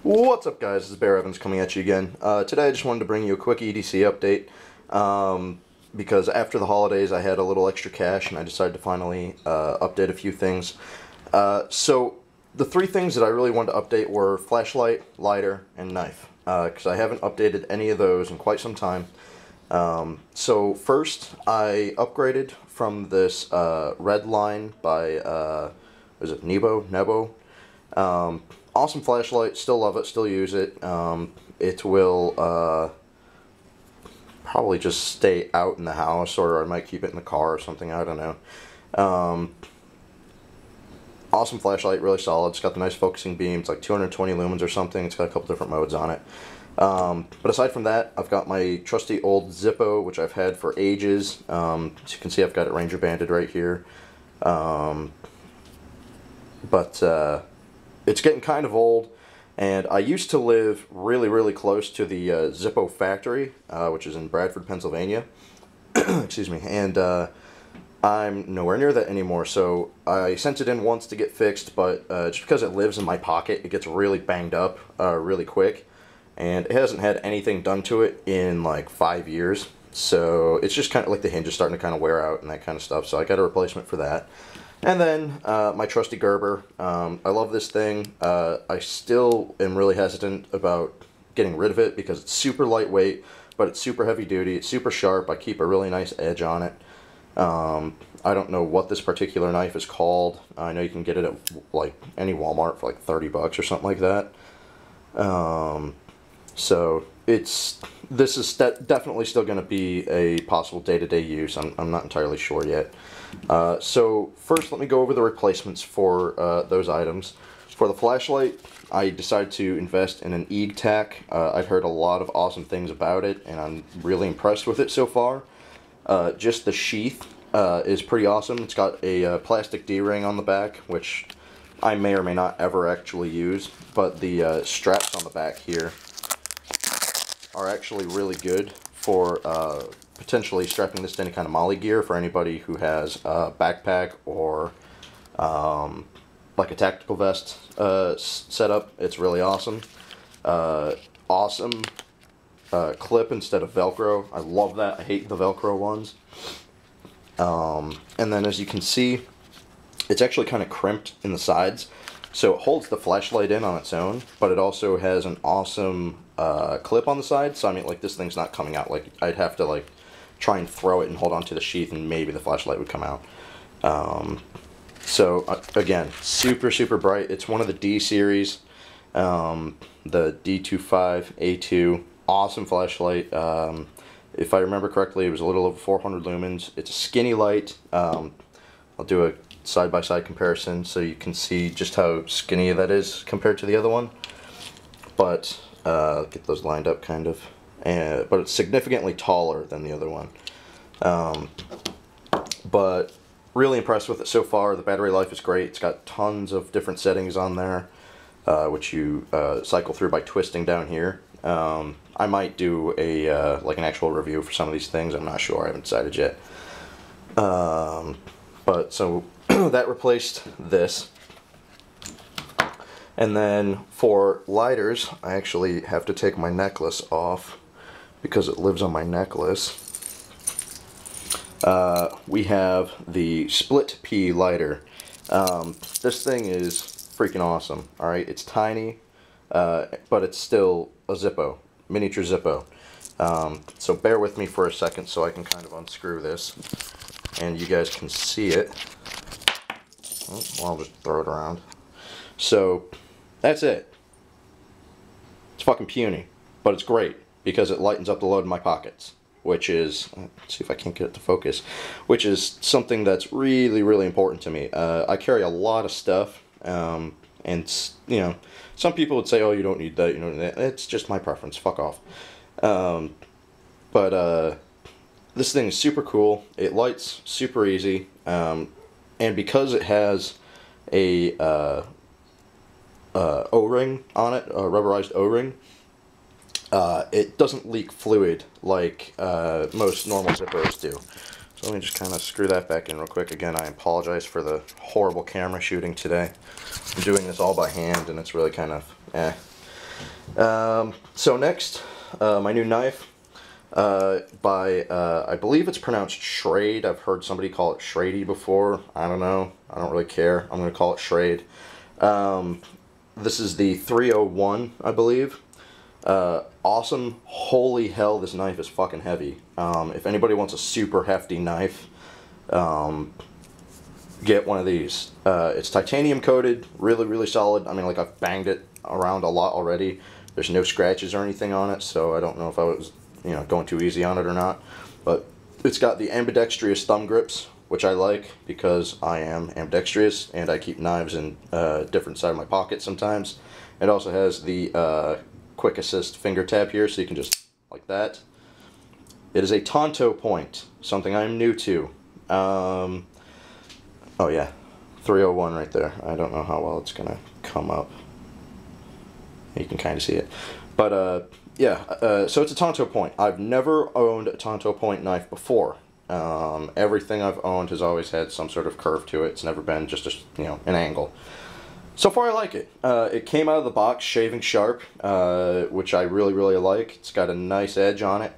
What's up, guys? This is Bear Evans coming at you again. Today I just wanted to bring you a quick EDC update because after the holidays I had a little extra cash and I decided to finally update a few things. So the three things that I really wanted to update were flashlight, lighter, and knife because I haven't updated any of those in quite some time. So first I upgraded from this red line by, was it Nebo? Awesome flashlight, still love it, still use it. It will probably just stay out in the house, or I might keep it in the car or something, I don't know. Awesome flashlight, really solid. It's got the nice focusing beam. It's like 220 lumens or something. It's got a couple different modes on it. But aside from that, I've got my trusty old Zippo, which I've had for ages. As you can see, I've got it Ranger banded right here. It's getting kind of old, and I used to live really close to the Zippo factory, which is in Bradford, Pennsylvania. Excuse me. And I'm nowhere near that anymore, so I sent it in once to get fixed, but just because it lives in my pocket, it gets really banged up really quick, and it hasn't had anything done to it in like 5 years, so it's just kind of like the hinge is starting to kind of wear out and that kind of stuff, so I got a replacement for that. And then my trusty Gerber. I love this thing. I still am really hesitant about getting rid of it because it's super lightweight, but it's super heavy duty, it's super sharp. I keep a really nice edge on it. I don't know what this particular knife is called. I know you can get it at like any Walmart for like 30 bucks or something like that. So this is definitely still going to be a possible day-to-day use. I'm not entirely sure yet. So first let me go over the replacements for those items. For the flashlight, I decided to invest in an E.D.C. I've heard a lot of awesome things about it, and I'm really impressed with it so far. Just the sheath is pretty awesome. It's got a plastic D-ring on the back, which I may or may not ever actually use, but the straps on the back here are actually really good for potentially strapping this to any kind of molly gear for anybody who has a backpack or like a tactical vest setup. It's really awesome. Awesome clip instead of Velcro. I love that. I hate the Velcro ones. And then as you can see, it's actually kind of crimped in the sides, so it holds the flashlight in on its own, but it also has an awesome clip on the side. So I mean, like, this thing's not coming out. Like, I'd have to like try and throw it and hold onto the sheath, and maybe the flashlight would come out. So again, super bright. It's one of the D series, the D25A2. Awesome flashlight. If I remember correctly, it was a little over 400 lumens. It's a skinny light. I'll do a side-by-side comparison so you can see just how skinny that is compared to the other one. But get those lined up kind of. But it's significantly taller than the other one. But really impressed with it so far. The battery life is great. It's got tons of different settings on there, which you cycle through by twisting down here. I might do a like an actual review for some of these things. I'm not sure. I haven't decided yet. But so that replaced this. And then for lighters, I actually have to take my necklace off because it lives on my necklace. We have the Split P lighter. This thing is freaking awesome. Alright, it's tiny, but it's still a Zippo, miniature Zippo. So bear with me for a second so I can kind of unscrew this and you guys can see it. Oh, well, I'll just throw it around. So that's it. It's fucking puny, but it's great because it lightens up the load in my pockets, which is, let's see if I can't get it to focus, which is something that's really important to me. I carry a lot of stuff, and you know, some people would say, oh, you don't need that, you don't need that. It's just my preference. Fuck off. This thing is super cool. It lights super easy, and because it has a O-ring on it, a rubberized O-ring, it doesn't leak fluid like most normal Zippos do. So let me just kind of screw that back in real quick. Again, I apologize for the horrible camera shooting today. I'm doing this all by hand, and it's really kind of So next, my new knife by, I believe it's pronounced Schrade. I've heard somebody call it Schrady before. I don't know. I don't really care. I'm going to call it Schrade. This is the 301, I believe. Awesome. Holy hell, this knife is fucking heavy. If anybody wants a super hefty knife, get one of these. It's titanium coated, really solid. I mean, like, I've banged it around a lot already. There's no scratches or anything on it, so I don't know if I was, you know, going too easy on it or not. But it's got the ambidextrous thumb grips, which I like because I am ambidextrous and I keep knives in different side of my pocket sometimes. It also has the quick assist finger tab here, so you can just like that. It is a Tonto point, something I'm new to. Oh yeah, 301 right there. I don't know how well it's gonna come up. You can kind of see it, but yeah. So it's a Tonto point. I've never owned a Tonto point knife before. Everything I've owned has always had some sort of curve to it. It's never been just an angle. So far I like it. It came out of the box shaving sharp, which I really like. It's got a nice edge on it.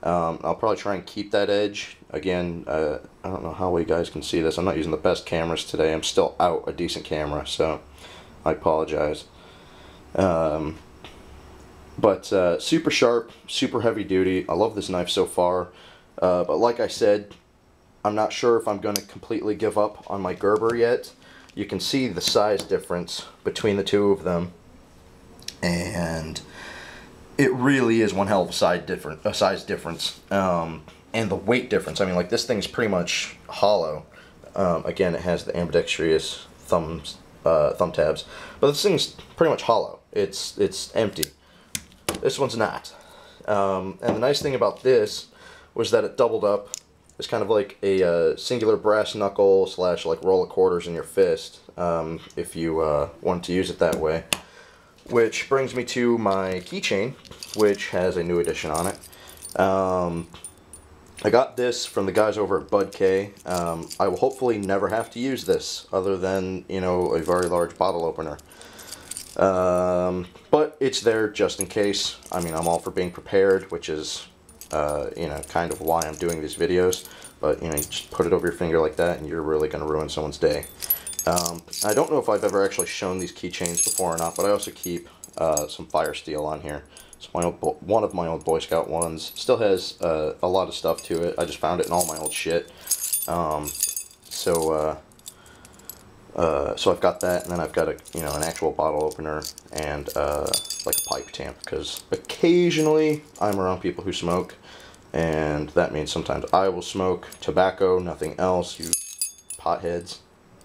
I'll probably try and keep that edge. Again, I don't know how well you guys can see this. I'm not using the best cameras today. I'm still out a decent camera, so I apologize. But super sharp, super heavy duty. I love this knife so far. But like I said, I'm not sure if I'm going to completely give up on my Gerber yet. You can see the size difference between the two of them, and it really is one hell of a size difference. And the weight difference. I mean, like, this thing's pretty much hollow. Again, it has the ambidextrous thumb tabs, but this thing's pretty much hollow. It's empty. This one's not. And the nice thing about this was that it doubled up. It's kind of like a singular brass knuckle / like roll of quarters in your fist, if you want to use it that way. Which brings me to my keychain, which has a new addition on it. I got this from the guys over at Bud K. I will hopefully never have to use this, other than, you know, a very large bottle opener. But it's there just in case. I mean, I'm all for being prepared, which is, you know, kind of why I'm doing these videos. But, you know, you just put it over your finger like that and you're really going to ruin someone's day. I don't know if I've ever actually shown these keychains before or not, but I also keep some fire steel on here. It's one of my old Boy Scout ones. Still has a lot of stuff to it. I just found it in all my old shit. So I've got that, and then I've got an actual bottle opener and like a pipe tamp, because occasionally I'm around people who smoke, and that means sometimes I will smoke tobacco, nothing else. You potheads,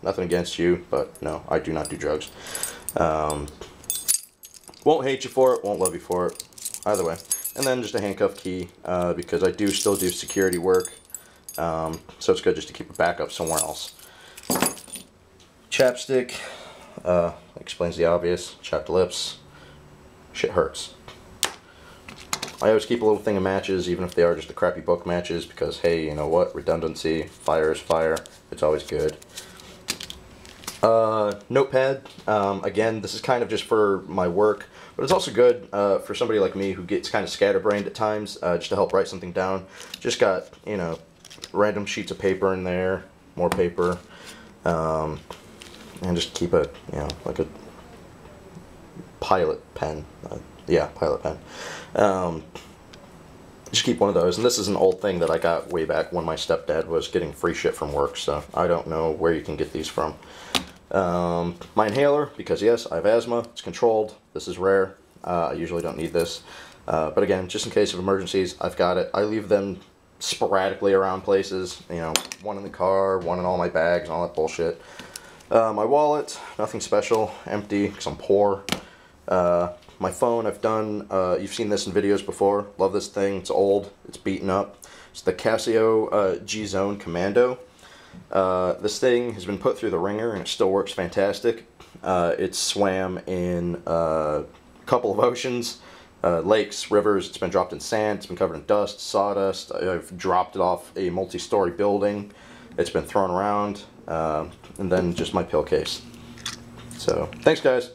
nothing against you, but no, I do not do drugs. Won't hate you for it, won't love you for it, either way. And then just a handcuff key, because I do still do security work, so it's good just to keep a backup somewhere else. Chapstick, explains the obvious. Chapped lips, shit hurts. I always keep a little thing of matches, even if they are just the crappy book matches, because hey, you know what, redundancy, fire is fire, it's always good. Notepad, again, this is kind of just for my work, but it's also good for somebody like me who gets kind of scatterbrained at times, just to help write something down. Just got, you know, random sheets of paper in there, more paper, and just keep a, you know, like a pilot pen. Yeah, pilot pen. Just keep one of those. And this is an old thing that I got way back when my stepdad was getting free shit from work, so I don't know where you can get these from. My inhaler, because yes, I have asthma. It's controlled. This is rare. I usually don't need this. But again, just in case of emergencies, I've got it. I leave them sporadically around places. You know, one in the car, one in all my bags, all that bullshit. My wallet, nothing special, empty, because I'm poor. My phone, I've done, you've seen this in videos before. Love this thing. It's old. It's beaten up. It's the Casio G-Zone Commando. This thing has been put through the ringer and it still works fantastic. It's swam in a couple of oceans, lakes, rivers. It's been dropped in sand. It's been covered in dust, sawdust. I've dropped it off a multi-story building. It's been thrown around. And then just my pill case. So, thanks guys.